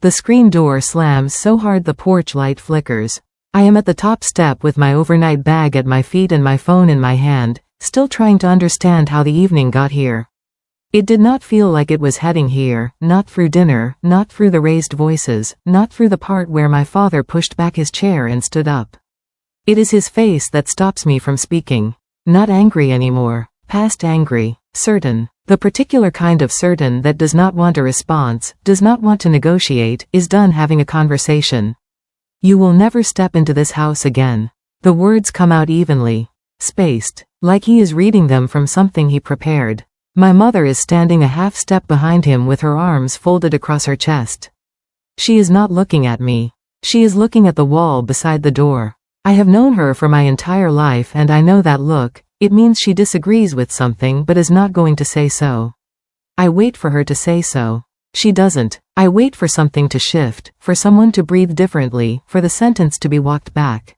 The screen door slams so hard the porch light flickers. I am at the top step with my overnight bag at my feet and my phone in my hand, still trying to understand how the evening got here. It did not feel like it was heading here, not through dinner, not through the raised voices, not through the part where my father pushed back his chair and stood up. It is his face that stops me from speaking. Not angry anymore, past angry, certain. The particular kind of certain that does not want a response, does not want to negotiate, is done having a conversation. You will never step into this house again. The words come out evenly, spaced, like he is reading them from something he prepared. My mother is standing a half step behind him with her arms folded across her chest. She is not looking at me. She is looking at the wall beside the door. I have known her for my entire life and I know that look. It means she disagrees with something but is not going to say so. I wait for her to say so. She doesn't. I wait for something to shift, for someone to breathe differently, for the sentence to be walked back.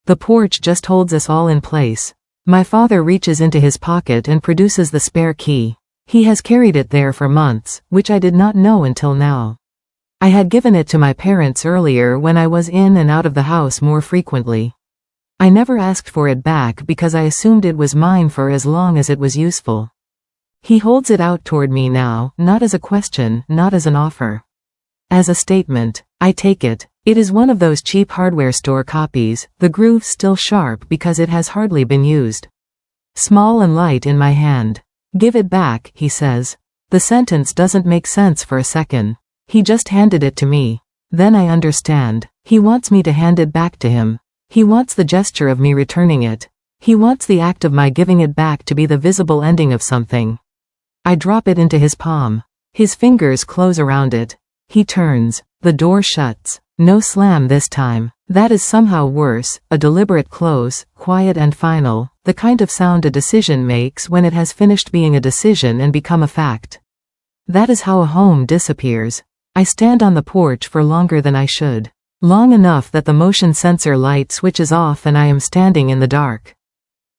The porch just holds us all in place. My father reaches into his pocket and produces the spare key. He has carried it there for months, which I did not know until now. I had given it to my parents earlier when I was in and out of the house more frequently. I never asked for it back because I assumed it was mine for as long as it was useful. He holds it out toward me now, not as a question, not as an offer. As a statement. I take it. It is one of those cheap hardware store copies, the groove still sharp because it has hardly been used. Small and light in my hand. Give it back, he says. The sentence doesn't make sense for a second. He just handed it to me. Then I understand. He wants me to hand it back to him. He wants the gesture of me returning it. He wants the act of my giving it back to be the visible ending of something. I drop it into his palm. His fingers close around it. He turns. The door shuts. No slam this time. That is somehow worse, a deliberate close, quiet and final, the kind of sound a decision makes when it has finished being a decision and become a fact. That is how a home disappears. I stand on the porch for longer than I should. Long enough that the motion sensor light switches off and I am standing in the dark.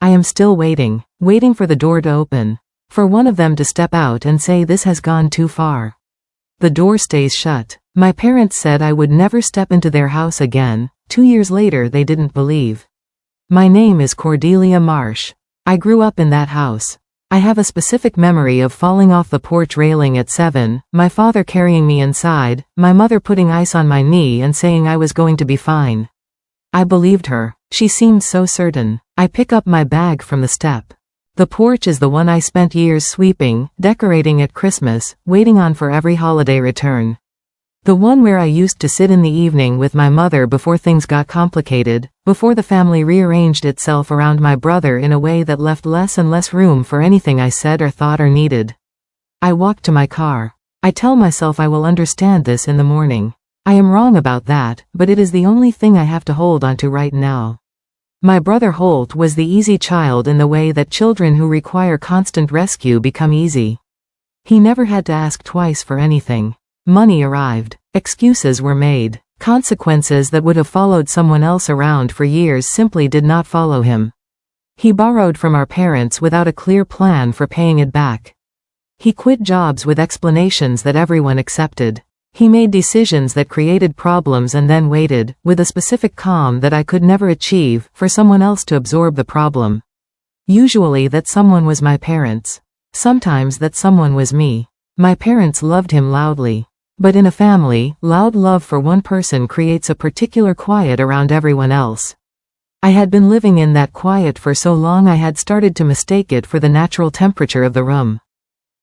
I am still waiting for the door to open, for one of them to step out and say this has gone too far. The door stays shut. My parents said I would never step into their house again. 2 years later they didn't believe. My name is Cordelia Marsh. I grew up in that house. I have a specific memory of falling off the porch railing at 7, my father carrying me inside, my mother putting ice on my knee and saying I was going to be fine. I believed her. She seemed so certain. I pick up my bag from the step. The porch is the one I spent years sweeping, decorating at Christmas, waiting on for every holiday return. The one where I used to sit in the evening with my mother before things got complicated, before the family rearranged itself around my brother in a way that left less and less room for anything I said or thought or needed. I walk to my car. I tell myself I will understand this in the morning. I am wrong about that, but it is the only thing I have to hold onto right now. My brother Holt was the easy child in the way that children who require constant rescue become easy. He never had to ask twice for anything. Money arrived. Excuses were made. Consequences that would have followed someone else around for years simply did not follow him. He borrowed from our parents without a clear plan for paying it back. He quit jobs with explanations that everyone accepted. He made decisions that created problems and then waited, with a specific calm that I could never achieve, for someone else to absorb the problem. Usually that someone was my parents. Sometimes that someone was me. My parents loved him loudly. But in a family, loud love for one person creates a particular quiet around everyone else. I had been living in that quiet for so long I had started to mistake it for the natural temperature of the room.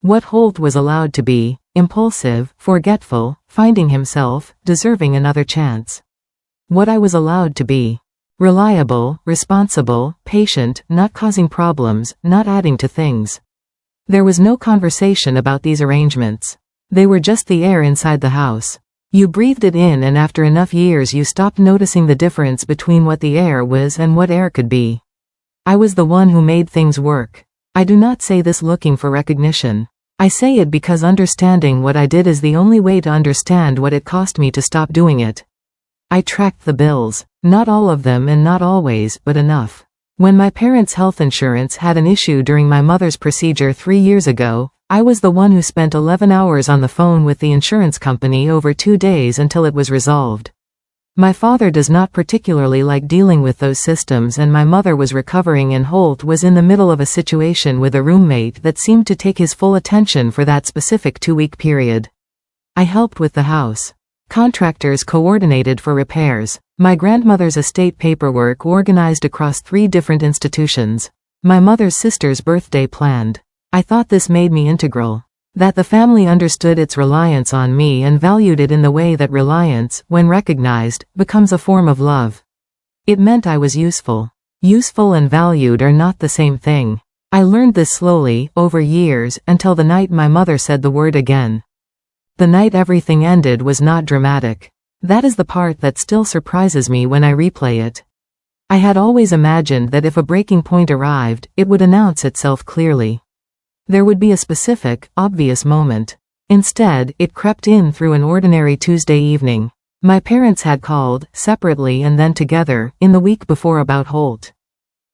What Holt was allowed to be, impulsive, forgetful, finding himself, deserving another chance. What I was allowed to be. Reliable, responsible, patient, not causing problems, not adding to things. There was no conversation about these arrangements. They were just the air inside the house. You breathed it in and after enough years you stopped noticing the difference between what the air was and what air could be. I was the one who made things work. I do not say this looking for recognition. I say it because understanding what I did is the only way to understand what it cost me to stop doing it. I tracked the bills. Not all of them and not always, but enough. When my parents' health insurance had an issue during my mother's procedure 3 years ago, I was the one who spent 11 hours on the phone with the insurance company over 2 days until it was resolved. My father does not particularly like dealing with those systems, and my mother was recovering and Holt was in the middle of a situation with a roommate that seemed to take his full attention for that specific 2-week period. I helped with the house. Contractors coordinated for repairs. My grandmother's estate paperwork organized across 3 different institutions. My mother's sister's birthday planned. I thought this made me integral. That the family understood its reliance on me and valued it in the way that reliance, when recognized, becomes a form of love. It meant I was useful. Useful and valued are not the same thing. I learned this slowly, over years, until the night my mother said the word again. The night everything ended was not dramatic. That is the part that still surprises me when I replay it. I had always imagined that if a breaking point arrived, it would announce itself clearly. There would be a specific, obvious moment. Instead, it crept in through an ordinary Tuesday evening. My parents had called, separately and then together, in the week before about Holt.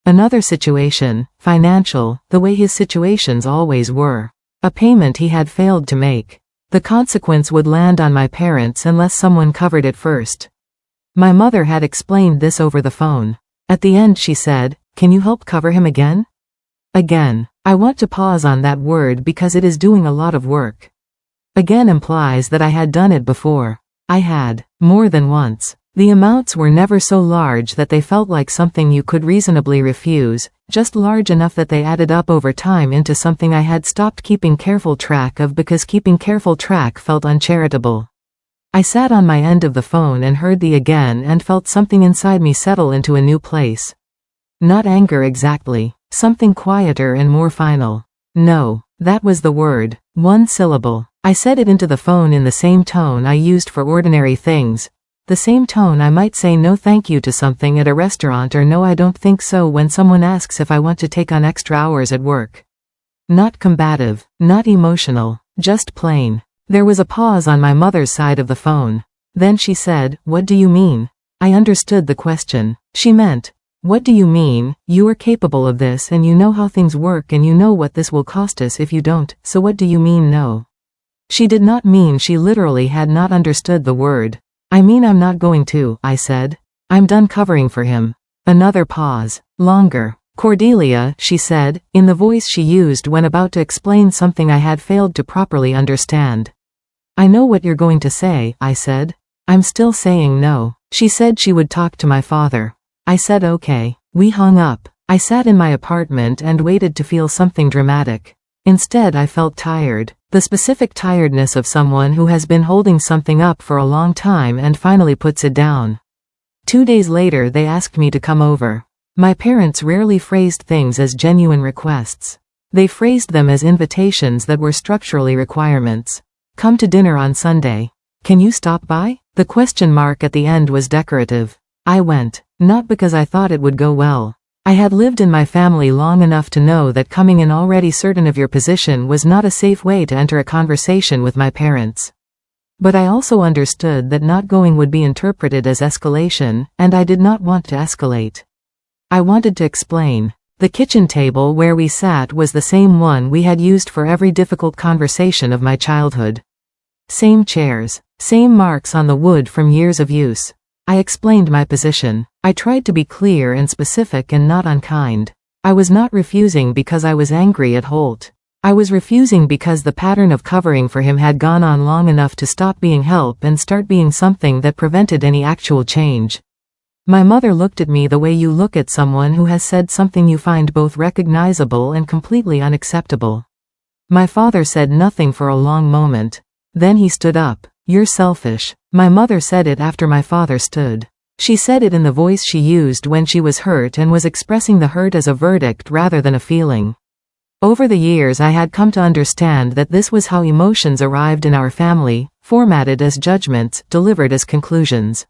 Another situation, financial, the way his situations always were. A payment he had failed to make. The consequence would land on my parents unless someone covered it first. My mother had explained this over the phone. At the end she said, "Can you help cover him again?" Again. I want to pause on that word because it is doing a lot of work. Again implies that I had done it before. I had. More than once. The amounts were never so large that they felt like something you could reasonably refuse, just large enough that they added up over time into something I had stopped keeping careful track of because keeping careful track felt uncharitable. I sat on my end of the phone and heard the again and felt something inside me settle into a new place. Not anger exactly. Something quieter and more final. No, that was the word. 1 syllable. I said it into the phone in the same tone I used for ordinary things. The same tone I might say no thank you to something at a restaurant or no I don't think so when someone asks if I want to take on extra hours at work. Not combative, not emotional, just plain. There was a pause on my mother's side of the phone. Then she said, "What do you mean?" I understood the question. She meant, "What do you mean? You are capable of this and you know how things work and you know what this will cost us if you don't, so what do you mean no?" She did not mean she literally had not understood the word. "I mean I'm not going to," I said. "I'm done covering for him." Another pause. Longer. "Cordelia," she said, in the voice she used when about to explain something I had failed to properly understand. "I know what you're going to say," I said. "I'm still saying no." She said she would talk to my father. I said okay. We hung up. I sat in my apartment and waited to feel something dramatic. Instead I felt tired. The specific tiredness of someone who has been holding something up for a long time and finally puts it down. 2 days later they asked me to come over. My parents rarely phrased things as genuine requests. They phrased them as invitations that were structurally requirements. "Come to dinner on Sunday. Can you stop by?" The question mark at the end was decorative. I went. Not because I thought it would go well. I had lived in my family long enough to know that coming in already certain of your position was not a safe way to enter a conversation with my parents. But I also understood that not going would be interpreted as escalation, and I did not want to escalate. I wanted to explain. The kitchen table where we sat was the same one we had used for every difficult conversation of my childhood. Same chairs. Same marks on the wood from years of use. I explained my position. I tried to be clear and specific and not unkind. I was not refusing because I was angry at Holt. I was refusing because the pattern of covering for him had gone on long enough to stop being help and start being something that prevented any actual change. My mother looked at me the way you look at someone who has said something you find both recognizable and completely unacceptable. My father said nothing for a long moment. Then he stood up. "You're selfish." My mother said it after my father stood. She said it in the voice she used when she was hurt and was expressing the hurt as a verdict rather than a feeling. Over the years I had come to understand that this was how emotions arrived in our family, formatted as judgments, delivered as conclusions.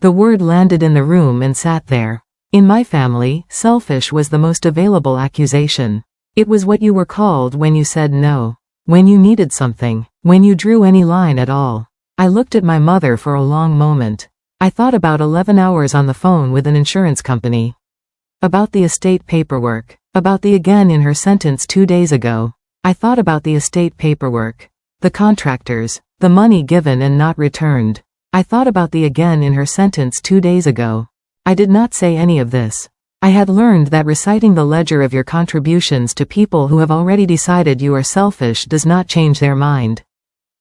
The word landed in the room and sat there. In my family, selfish was the most available accusation. It was what you were called when you said no. When you needed something. When you drew any line at all. I looked at my mother for a long moment. I thought about 11 hours on the phone with an insurance company. About the estate paperwork. About the again in her sentence 2 days ago. I thought about the estate paperwork. The contractors. The money given and not returned. I thought about the again in her sentence 2 days ago. I did not say any of this. I had learned that reciting the ledger of your contributions to people who have already decided you are selfish does not change their mind.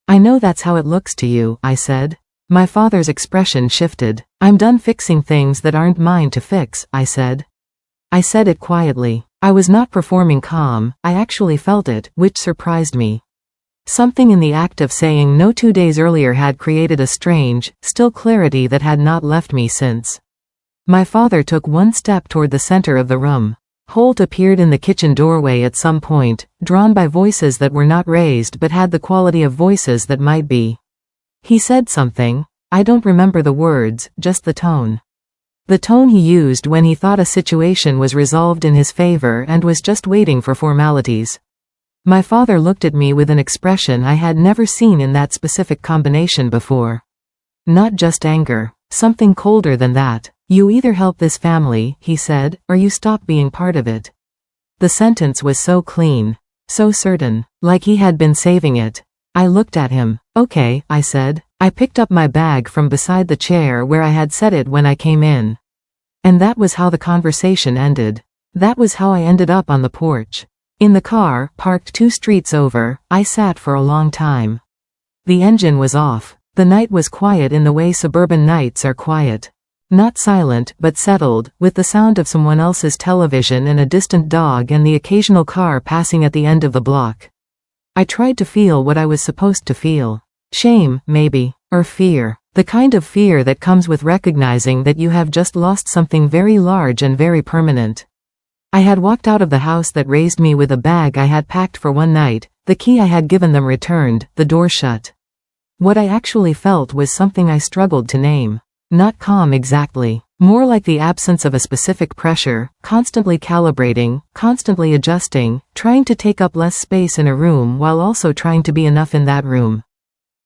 I know that's how it looks to you, I said. My father's expression shifted. I'm done fixing things that aren't mine to fix, I said. I said it quietly. I was not performing calm, I actually felt it, which surprised me. Something in the act of saying no 2 days earlier had created a strange, still clarity that had not left me since. My father took one step toward the center of the room. Holt appeared in the kitchen doorway at some point, drawn by voices that were not raised but had the quality of voices that might be. He said something. I don't remember the words, just the tone. The tone he used when he thought a situation was resolved in his favor and was just waiting for formalities. My father looked at me with an expression I had never seen in that specific combination before. Not just anger. Something colder than that. You either help this family, he said, or you stop being part of it. The sentence was so clean. So certain. Like he had been saving it. I looked at him. Okay, I said. I picked up my bag from beside the chair where I had set it when I came in. And that was how the conversation ended. That was how I ended up on the porch. In the car, parked 2 streets over, I sat for a long time. The engine was off. The night was quiet in the way suburban nights are quiet. Not silent, but settled, with the sound of someone else's television and a distant dog and the occasional car passing at the end of the block. I tried to feel what I was supposed to feel. Shame, maybe. Or fear. The kind of fear that comes with recognizing that you have just lost something very large and very permanent. I had walked out of the house that raised me with a bag I had packed for one night, the key I had given them returned, the door shut. What I actually felt was something I struggled to name. Not calm exactly. More like the absence of a specific pressure, constantly calibrating, constantly adjusting, trying to take up less space in a room while also trying to be enough in that room.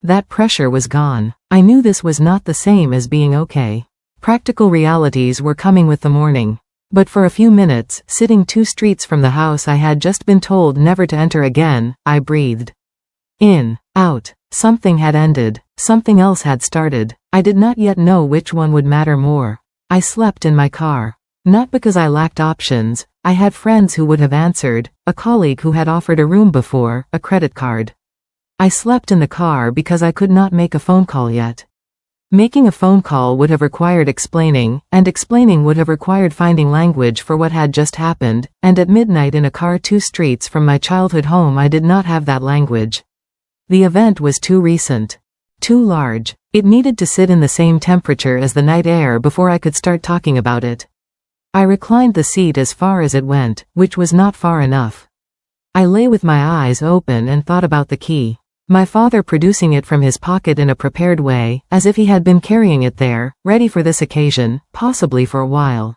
That pressure was gone. I knew this was not the same as being okay. Practical realities were coming with the morning. But for a few minutes, sitting 2 streets from the house I had just been told never to enter again, I breathed. In, out. Something had ended. Something else had started. I did not yet know which one would matter more. I slept in my car. Not because I lacked options. I had friends who would have answered, a colleague who had offered a room before, a credit card. I slept in the car because I could not make a phone call yet. Making a phone call would have required explaining, and explaining would have required finding language for what had just happened, and at midnight in a car 2 streets from my childhood home I did not have that language. The event was too recent. Too large. It needed to sit in the same temperature as the night air before I could start talking about it. I reclined the seat as far as it went, which was not far enough. I lay with my eyes open and thought about the key. My father producing it from his pocket in a prepared way, as if he had been carrying it there, ready for this occasion, possibly for a while.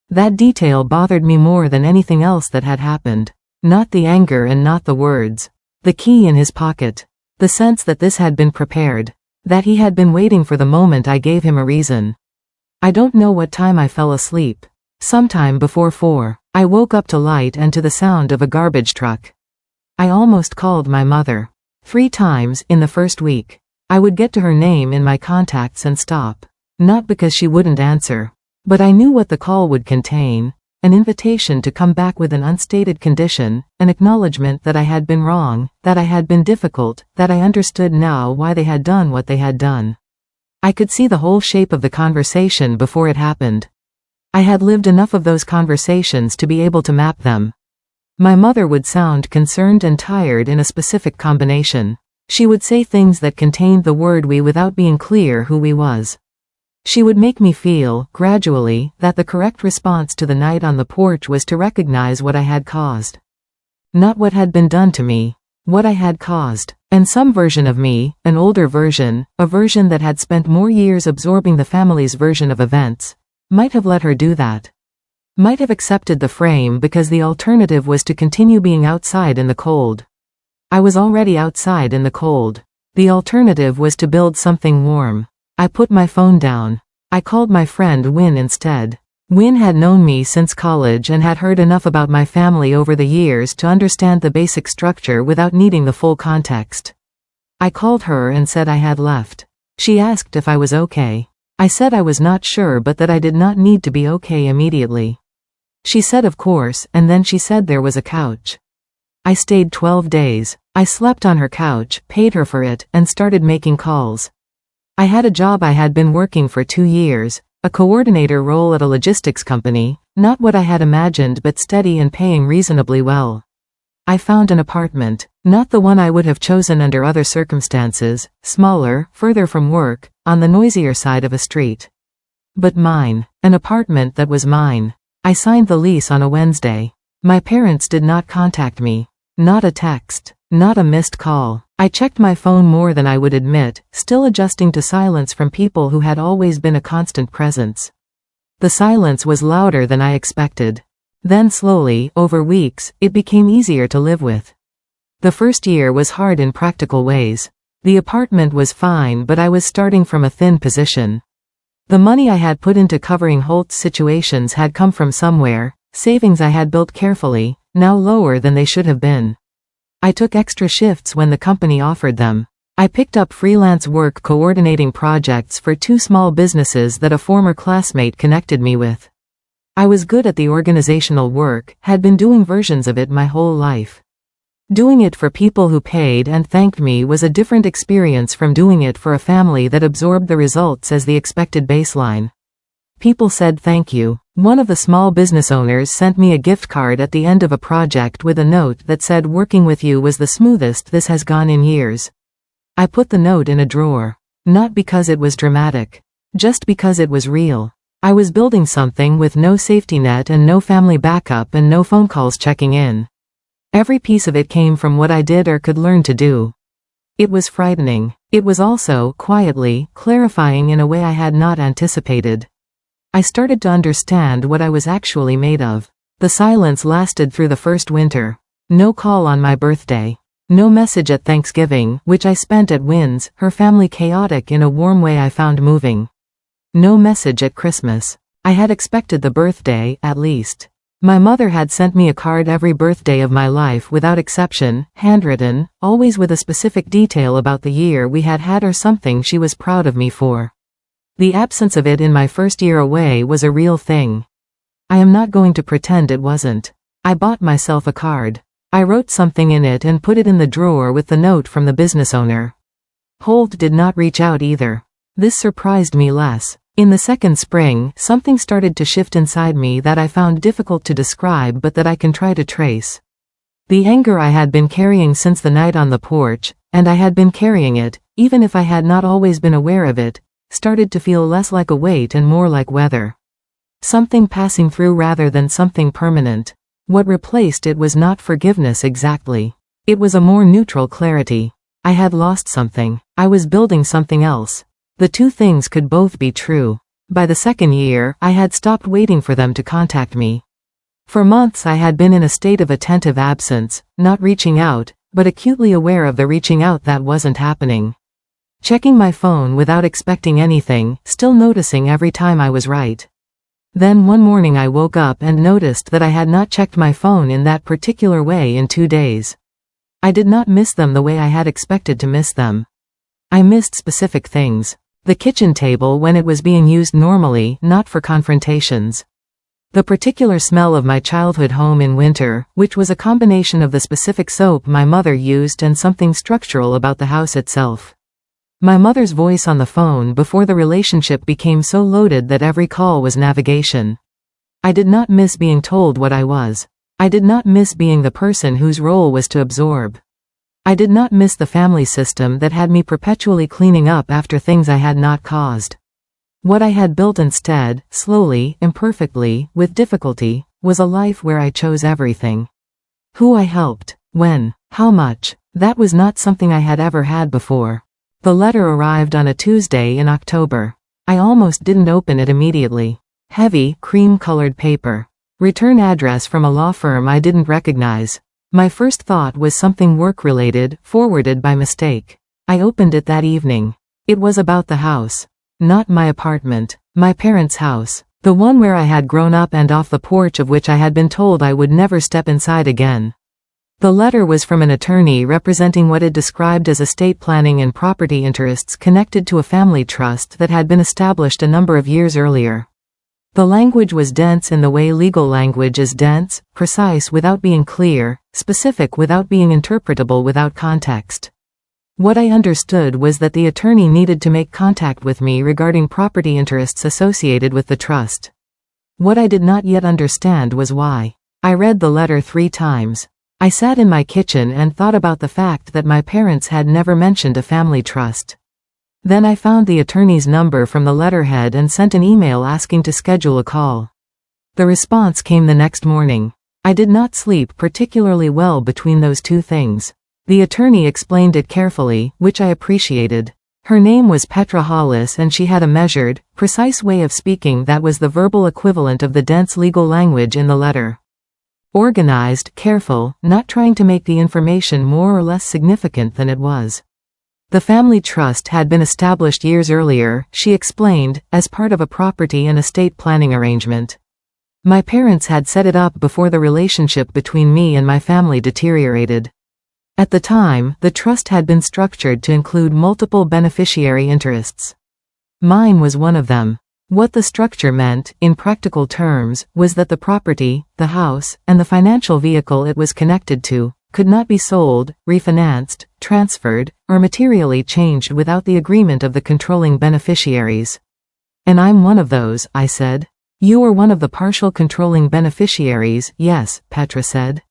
That detail bothered me more than anything else that had happened. Not the anger and not the words. The key in his pocket. The sense that this had been prepared. That he had been waiting for the moment I gave him a reason. I don't know what time I fell asleep. Sometime before 4. I woke up to light and to the sound of a garbage truck. I almost called my mother. 3 times in the first week. I would get to her name in my contacts and stop. Not because she wouldn't answer. But I knew what the call would contain. An invitation to come back with an unstated condition, an acknowledgement that I had been wrong, that I had been difficult, that I understood now why they had done what they had done. I could see the whole shape of the conversation before it happened. I had lived enough of those conversations to be able to map them. My mother would sound concerned and tired in a specific combination. She would say things that contained the word we without being clear who we was. She would make me feel, gradually, that the correct response to the night on the porch was to recognize what I had caused. Not what had been done to me. What I had caused. And some version of me, an older version, a version that had spent more years absorbing the family's version of events, might have let her do that. Might have accepted the frame because the alternative was to continue being outside in the cold. I was already outside in the cold. The alternative was to build something warm. I put my phone down. I called my friend Win instead. Win had known me since college and had heard enough about my family over the years to understand the basic structure without needing the full context. I called her and said I had left. She asked if I was okay. I said I was not sure but that I did not need to be okay immediately. She said of course, and then she said there was a couch. I stayed 12 days. I slept on her couch, paid her for it, and started making calls. I had a job I had been working for 2 years, a coordinator role at a logistics company, not what I had imagined but steady and paying reasonably well. I found an apartment, not the one I would have chosen under other circumstances, smaller, further from work, on the noisier side of a street. But mine, an apartment that was mine. I signed the lease on a Wednesday. My parents did not contact me. Not a text, not a missed call. I checked my phone more than I would admit, still adjusting to silence from people who had always been a constant presence. The silence was louder than I expected. Then slowly, over weeks, it became easier to live with. The first year was hard in practical ways. The apartment was fine but I was starting from a thin position. The money I had put into covering Holt's situations had come from somewhere, savings I had built carefully, now lower than they should have been. I took extra shifts when the company offered them. I picked up freelance work coordinating projects for 2 small businesses that a former classmate connected me with. I was good at the organizational work, had been doing versions of it my whole life. Doing it for people who paid and thanked me was a different experience from doing it for a family that absorbed the results as the expected baseline. People said thank you. One of the small business owners sent me a gift card at the end of a project with a note that said working with you was the smoothest this has gone in years. I put the note in a drawer. Not because it was dramatic. Just because it was real. I was building something with no safety net and no family backup and no phone calls checking in. Every piece of it came from what I did or could learn to do. It was frightening. It was also, quietly, clarifying in a way I had not anticipated. I started to understand what I was actually made of. The silence lasted through the first winter. No call on my birthday. No message at Thanksgiving, which I spent at Wynn's, her family chaotic in a warm way I found moving. No message at Christmas. I had expected the birthday, at least. My mother had sent me a card every birthday of my life without exception, handwritten, always with a specific detail about the year we had had or something she was proud of me for. The absence of it in my first year away was a real thing. I am not going to pretend it wasn't. I bought myself a card. I wrote something in it and put it in the drawer with the note from the business owner. Holt did not reach out either. This surprised me less. In the second spring, something started to shift inside me that I found difficult to describe but that I can try to trace. The anger I had been carrying since the night on the porch, and I had been carrying it, even if I had not always been aware of it, started to feel less like a weight and more like weather. Something passing through rather than something permanent. What replaced it was not forgiveness exactly. It was a more neutral clarity. I had lost something. I was building something else. The two things could both be true. By the second year, I had stopped waiting for them to contact me. For months I had been in a state of attentive absence, not reaching out, but acutely aware of the reaching out that wasn't happening. Checking my phone without expecting anything, still noticing every time I was right. Then one morning I woke up and noticed that I had not checked my phone in that particular way in 2 days. I did not miss them the way I had expected to miss them. I missed specific things. The kitchen table when it was being used normally, not for confrontations. The particular smell of my childhood home in winter, which was a combination of the specific soap my mother used and something structural about the house itself. My mother's voice on the phone before the relationship became so loaded that every call was navigation. I did not miss being told what I was. I did not miss being the person whose role was to absorb. I did not miss the family system that had me perpetually cleaning up after things I had not caused. What I had built instead, slowly, imperfectly, with difficulty, was a life where I chose everything. Who I helped, when, how much, that was not something I had ever had before. The letter arrived on a Tuesday in October. I almost didn't open it immediately. Heavy, cream-colored paper. Return address from a law firm I didn't recognize. My first thought was something work-related, forwarded by mistake. I opened it that evening. It was about the house. Not my apartment. My parents' house. The one where I had grown up and off the porch of which I had been told I would never step inside again. The letter was from an attorney representing what it described as estate planning and property interests connected to a family trust that had been established a number of years earlier. The language was dense in the way legal language is dense, precise without being clear, specific without being interpretable without context. What I understood was that the attorney needed to make contact with me regarding property interests associated with the trust. What I did not yet understand was why. I read the letter 3 times. I sat in my kitchen and thought about the fact that my parents had never mentioned a family trust. Then I found the attorney's number from the letterhead and sent an email asking to schedule a call. The response came the next morning. I did not sleep particularly well between those 2 things. The attorney explained it carefully, which I appreciated. Her name was Petra Hollis and she had a measured, precise way of speaking that was the verbal equivalent of the dense legal language in the letter. Organized, careful, not trying to make the information more or less significant than it was. The family trust had been established years earlier, she explained, as part of a property and estate planning arrangement. My parents had set it up before the relationship between me and my family deteriorated. At the time, the trust had been structured to include multiple beneficiary interests. Mine was one of them. What the structure meant, in practical terms, was that the property, the house, and the financial vehicle it was connected to, could not be sold, refinanced, transferred, or materially changed without the agreement of the controlling beneficiaries. And I'm one of those, I said. You are one of the partial controlling beneficiaries, yes, Petra said.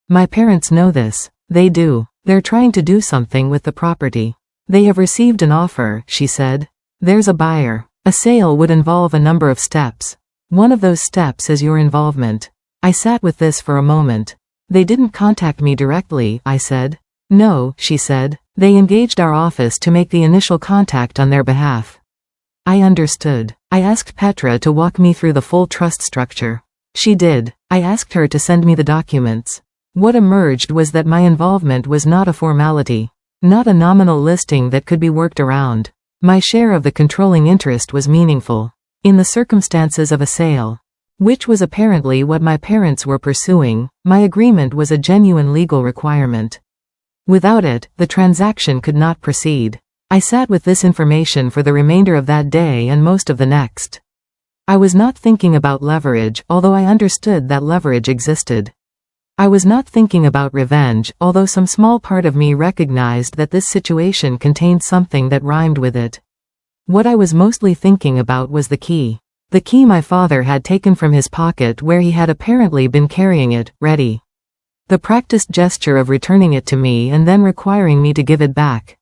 My parents know this. They do. They're trying to do something with the property. They have received an offer, she said. There's a buyer. A sale would involve a number of steps. One of those steps is your involvement. I sat with this for a moment. They didn't contact me directly, I said. No, she said. They engaged our office to make the initial contact on their behalf. I understood. I asked Petra to walk me through the full trust structure. She did. I asked her to send me the documents. What emerged was that my involvement was not a formality. Not a nominal listing that could be worked around. My share of the controlling interest was meaningful. In the circumstances of a sale, which was apparently what my parents were pursuing, my agreement was a genuine legal requirement. Without it, the transaction could not proceed. I sat with this information for the remainder of that day and most of the next. I was not thinking about leverage, although I understood that leverage existed. I was not thinking about revenge, although some small part of me recognized that this situation contained something that rhymed with it. What I was mostly thinking about was the key. The key my father had taken from his pocket where he had apparently been carrying it, ready. The practiced gesture of returning it to me and then requiring me to give it back.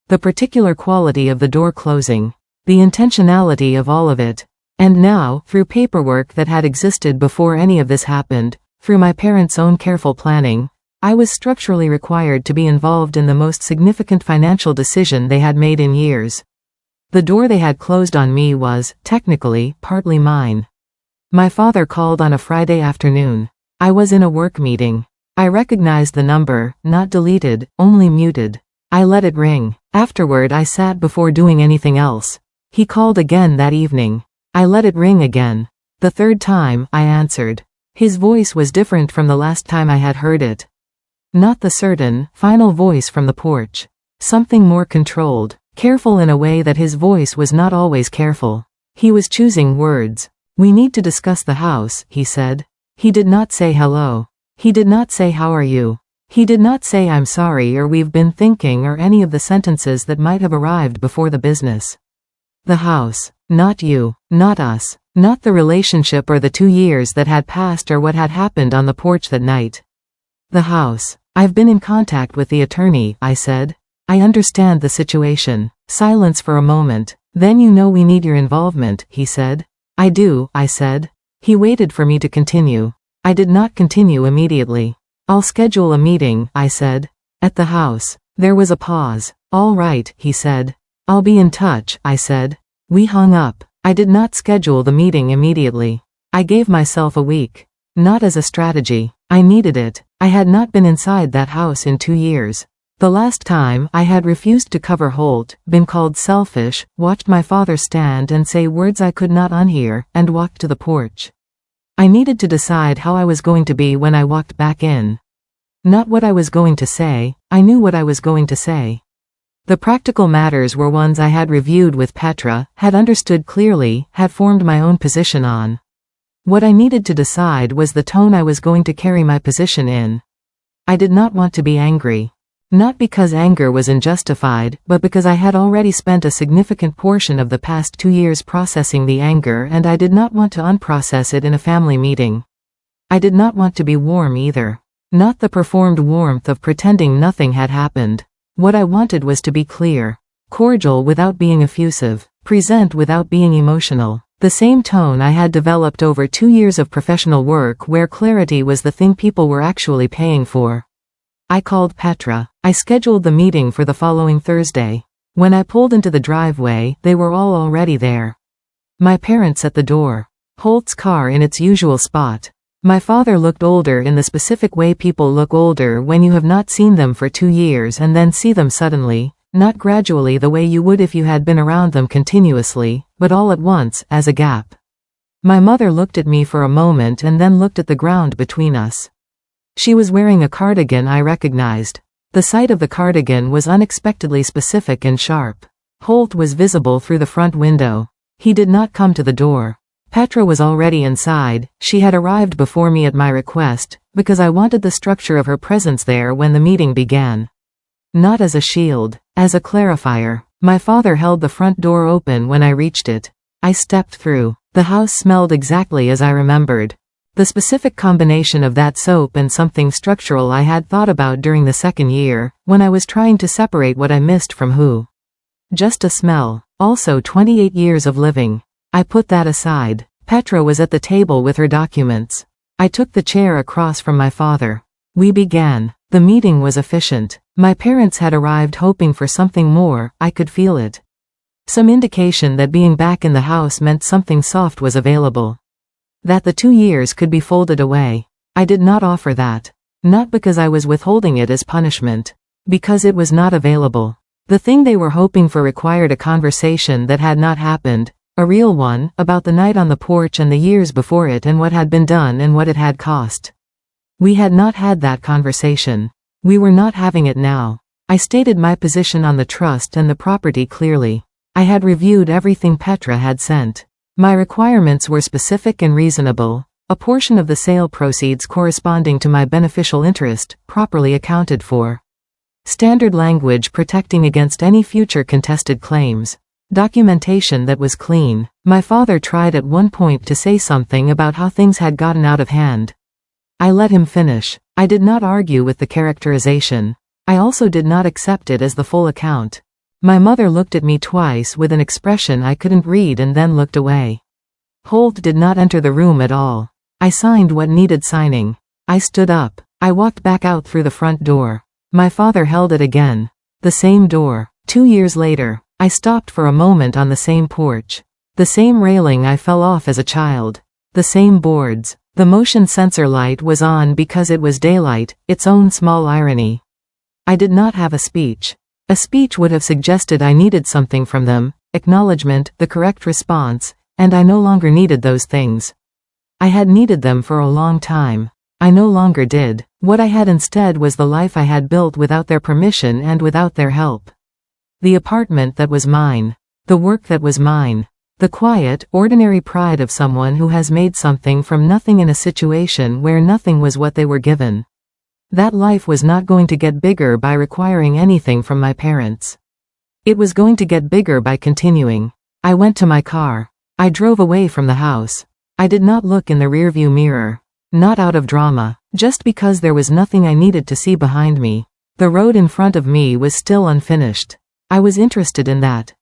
The particular quality of the door closing. The intentionality of all of it. And now, through paperwork that had existed before any of this happened, through my parents' own careful planning, I was structurally required to be involved in the most significant financial decision they had made in years. The door they had closed on me was, technically, partly mine. My father called on a Friday afternoon. I was in a work meeting. I recognized the number, not deleted, only muted. I let it ring. Afterward I sat before doing anything else. He called again that evening. I let it ring again. The 3rd time, I answered. His voice was different from the last time I had heard it. Not the certain, final voice from the porch. Something more controlled, careful in a way that his voice was not always careful. He was choosing words. We need to discuss the house, he said. He did not say hello. He did not say how are you. He did not say I'm sorry or we've been thinking or any of the sentences that might have arrived before the business. The house. Not you. Not us. Not the relationship or the 2 years that had passed or what had happened on the porch that night. The house. I've been in contact with the attorney, I said. I understand the situation. Silence for a moment. Then you know we need your involvement, he said. I do, I said. He waited for me to continue. I did not continue immediately. I'll schedule a meeting, I said. At the house. There was a pause. All right, he said. I'll be in touch, I said. We hung up. I did not schedule the meeting immediately. I gave myself a week. Not as a strategy. I needed it. I had not been inside that house in 2 years. The last time I had refused to cover Holt, been called selfish, watched my father stand and say words I could not unhear, and walked to the porch. I needed to decide how I was going to be when I walked back in. Not what I was going to say, I knew what I was going to say. The practical matters were ones I had reviewed with Petra, had understood clearly, had formed my own position on. What I needed to decide was the tone I was going to carry my position in. I did not want to be angry. Not because anger was unjustified, but because I had already spent a significant portion of the past 2 years processing the anger and I did not want to unprocess it in a family meeting. I did not want to be warm either. Not the performed warmth of pretending nothing had happened. What I wanted was to be clear. Cordial without being effusive. Present without being emotional. The same tone I had developed over 2 years of professional work where clarity was the thing people were actually paying for. I called Petra. I scheduled the meeting for the following Thursday. When I pulled into the driveway, they were all already there. My parents at the door. Holt's car in its usual spot. My father looked older in the specific way people look older when you have not seen them for 2 years and then see them suddenly, not gradually the way you would if you had been around them continuously, but all at once, as a gap. My mother looked at me for a moment and then looked at the ground between us. She was wearing a cardigan I recognized. The sight of the cardigan was unexpectedly specific and sharp. Holt was visible through the front window. He did not come to the door. Petra was already inside. She had arrived before me at my request, because I wanted the structure of her presence there when the meeting began. Not as a shield, as a clarifier. My father held the front door open when I reached it. I stepped through. The house smelled exactly as I remembered. The specific combination of that soap and something structural I had thought about during the second year, when I was trying to separate what I missed from who. Just a smell. Also 28 years of living. I put that aside. Petra was at the table with her documents. I took the chair across from my father. We began. The meeting was efficient. My parents had arrived hoping for something more, I could feel it. Some indication that being back in the house meant something soft was available. That the 2 years could be folded away. I did not offer that. Not because I was withholding it as punishment. Because it was not available. The thing they were hoping for required a conversation that had not happened, a real one, about the night on the porch and the years before it and what had been done and what it had cost. We had not had that conversation. We were not having it now. I stated my position on the trust and the property clearly. I had reviewed everything Petra had sent. My requirements were specific and reasonable, a portion of the sale proceeds corresponding to my beneficial interest, properly accounted for. Standard language protecting against any future contested claims. Documentation that was clean. My father tried at one point to say something about how things had gotten out of hand. I let him finish. I did not argue with the characterization. I also did not accept it as the full account. My mother looked at me twice with an expression I couldn't read and then looked away. Holt did not enter the room at all. I signed what needed signing. I stood up. I walked back out through the front door. My father held it again. The same door. 2 years later. I stopped for a moment on the same porch. The same railing I fell off as a child. The same boards. The motion sensor light was on because it was daylight, its own small irony. I did not have a speech. A speech would have suggested I needed something from them, acknowledgement, the correct response, and I no longer needed those things. I had needed them for a long time. I no longer did. What I had instead was the life I had built without their permission and without their help. The apartment that was mine. The work that was mine. The quiet, ordinary pride of someone who has made something from nothing in a situation where nothing was what they were given. That life was not going to get bigger by requiring anything from my parents. It was going to get bigger by continuing. I went to my car. I drove away from the house. I did not look in the rearview mirror. Not out of drama, just because there was nothing I needed to see behind me. The road in front of me was still unfinished. I was interested in that.